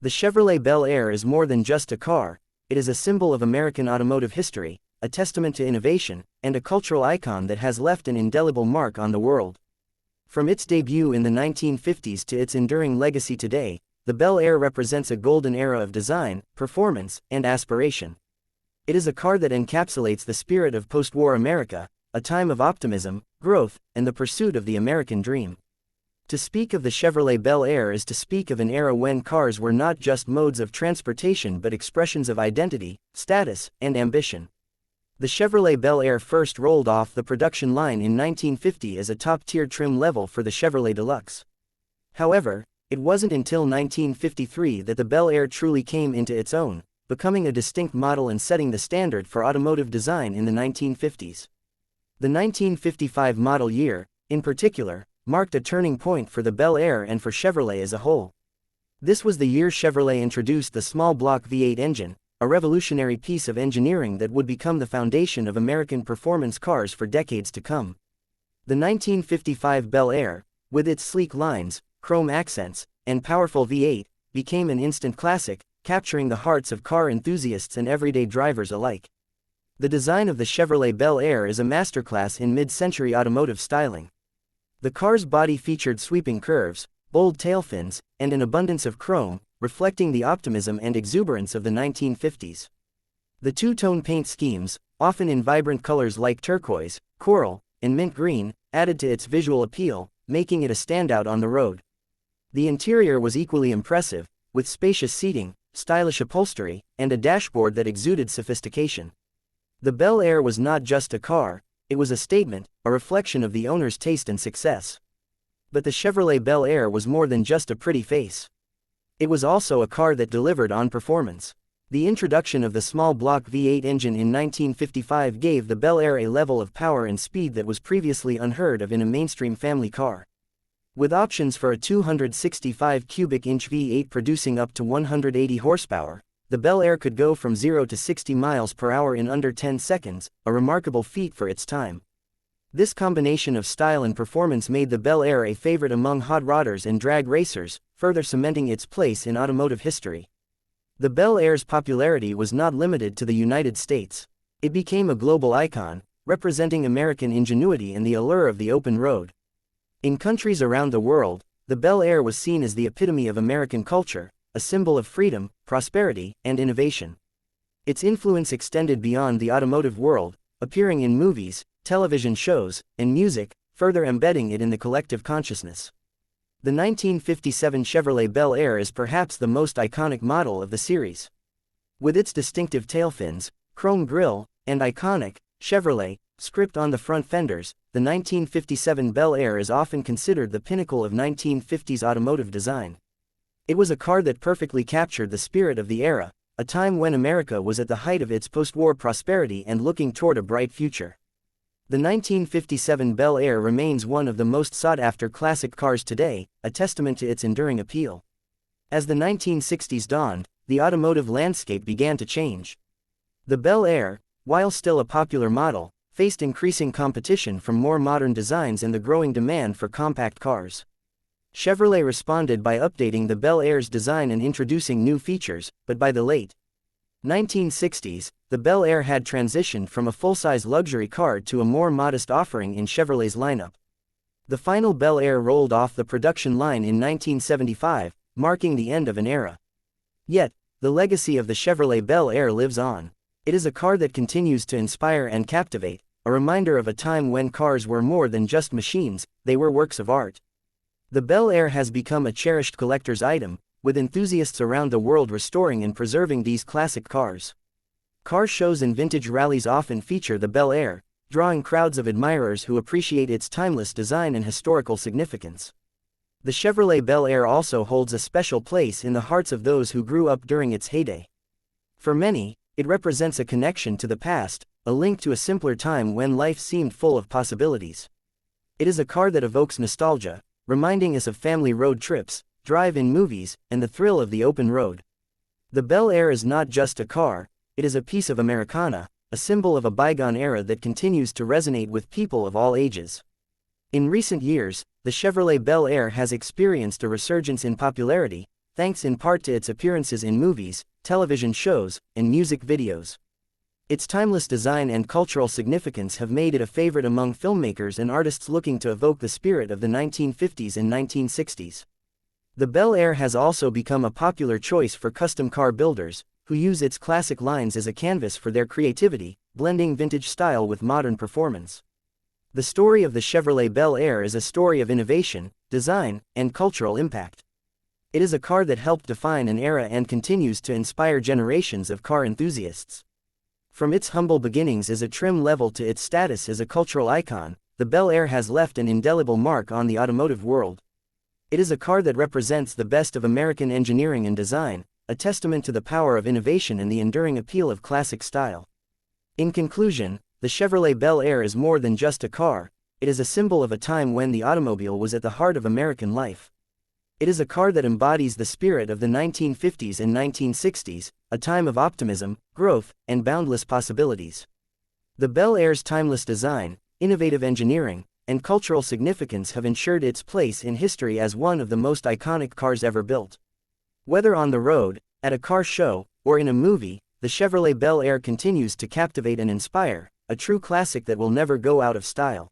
The Chevrolet Bel Air is more than just a car, it is a symbol of American automotive history, a testament to innovation, and a cultural icon that has left an indelible mark on the world. From its debut in the 1950s to its enduring legacy today, the Bel Air represents a golden era of design, performance, and aspiration. It is a car that encapsulates the spirit of post-war America, a time of optimism, growth, and the pursuit of the American dream. To speak of the Chevrolet Bel Air is to speak of an era when cars were not just modes of transportation but expressions of identity, status, and ambition. The Chevrolet Bel Air first rolled off the production line in 1950 as a top-tier trim level for the Chevrolet Deluxe. However, it wasn't until 1953 that the Bel Air truly came into its own, becoming a distinct model and setting the standard for automotive design in the 1950s. The 1955 model year, in particular, marked a turning point for the Bel Air and for Chevrolet as a whole. This was the year Chevrolet introduced the small-block V8 engine, a revolutionary piece of engineering that would become the foundation of American performance cars for decades to come. The 1955 Bel Air, with its sleek lines, chrome accents, and powerful V8, became an instant classic, capturing the hearts of car enthusiasts and everyday drivers alike. The design of the Chevrolet Bel Air is a masterclass in mid-century automotive styling. The car's body featured sweeping curves, bold tail fins, and an abundance of chrome, reflecting the optimism and exuberance of the 1950s. The two-tone paint schemes, often in vibrant colors like turquoise, coral, and mint green, added to its visual appeal, making it a standout on the road. The interior was equally impressive, with spacious seating, stylish upholstery, and a dashboard that exuded sophistication. The Bel Air was not just a car, it was a statement, a reflection of the owner's taste and success. But the Chevrolet Bel Air was more than just a pretty face. It was also a car that delivered on performance. The introduction of the small-block V8 engine in 1955 gave the Bel Air a level of power and speed that was previously unheard of in a mainstream family car. With options for a 265 cubic inch V8 producing up to 180 horsepower, the Bel Air could go from 0 to 60 miles per hour in under 10 seconds, a remarkable feat for its time. This combination of style and performance made the Bel Air a favorite among hot rodders and drag racers, further cementing its place in automotive history. The Bel Air's popularity was not limited to the United States. It became a global icon, representing American ingenuity and the allure of the open road. In countries around the world, the Bel Air was seen as the epitome of American culture, a symbol of freedom, prosperity, and innovation. Its influence extended beyond the automotive world, appearing in movies, television shows, and music, further embedding it in the collective consciousness. The 1957 Chevrolet Bel Air is perhaps the most iconic model of the series. With its distinctive tail fins, chrome grille, and iconic Chevrolet script on the front fenders, the 1957 Bel Air is often considered the pinnacle of 1950s automotive design. It was a car that perfectly captured the spirit of the era, a time when America was at the height of its post-war prosperity and looking toward a bright future. The 1957 Bel Air remains one of the most sought-after classic cars today, a testament to its enduring appeal. As the 1960s dawned, the automotive landscape began to change. The Bel Air, while still a popular model, faced increasing competition from more modern designs and the growing demand for compact cars. Chevrolet responded by updating the Bel Air's design and introducing new features, but by the late 1960s, the Bel Air had transitioned from a full-size luxury car to a more modest offering in Chevrolet's lineup. The final Bel Air rolled off the production line in 1975, marking the end of an era. Yet, the legacy of the Chevrolet Bel Air lives on. It is a car that continues to inspire and captivate, a reminder of a time when cars were more than just machines, they were works of art. The Bel Air has become a cherished collector's item, with enthusiasts around the world restoring and preserving these classic cars. Car shows and vintage rallies often feature the Bel Air, drawing crowds of admirers who appreciate its timeless design and historical significance. The Chevrolet Bel Air also holds a special place in the hearts of those who grew up during its heyday. For many, it represents a connection to the past, a link to a simpler time when life seemed full of possibilities. It is a car that evokes nostalgia, reminding us of family road trips, drive-in movies, and the thrill of the open road. The Bel Air is not just a car, it is a piece of Americana, a symbol of a bygone era that continues to resonate with people of all ages. In recent years, the Chevrolet Bel Air has experienced a resurgence in popularity, thanks in part to its appearances in movies, television shows, and music videos. Its timeless design and cultural significance have made it a favorite among filmmakers and artists looking to evoke the spirit of the 1950s and 1960s. The Bel Air has also become a popular choice for custom car builders, who use its classic lines as a canvas for their creativity, blending vintage style with modern performance. The story of the Chevrolet Bel Air is a story of innovation, design, and cultural impact. It is a car that helped define an era and continues to inspire generations of car enthusiasts. From its humble beginnings as a trim level to its status as a cultural icon, the Bel Air has left an indelible mark on the automotive world. It is a car that represents the best of American engineering and design, a testament to the power of innovation and the enduring appeal of classic style. In conclusion, the Chevrolet Bel Air is more than just a car, it is a symbol of a time when the automobile was at the heart of American life. It is a car that embodies the spirit of the 1950s and 1960s, a time of optimism, growth, and boundless possibilities. The Bel Air's timeless design, innovative engineering, and cultural significance have ensured its place in history as one of the most iconic cars ever built. Whether on the road, at a car show, or in a movie, the Chevrolet Bel Air continues to captivate and inspire, a true classic that will never go out of style.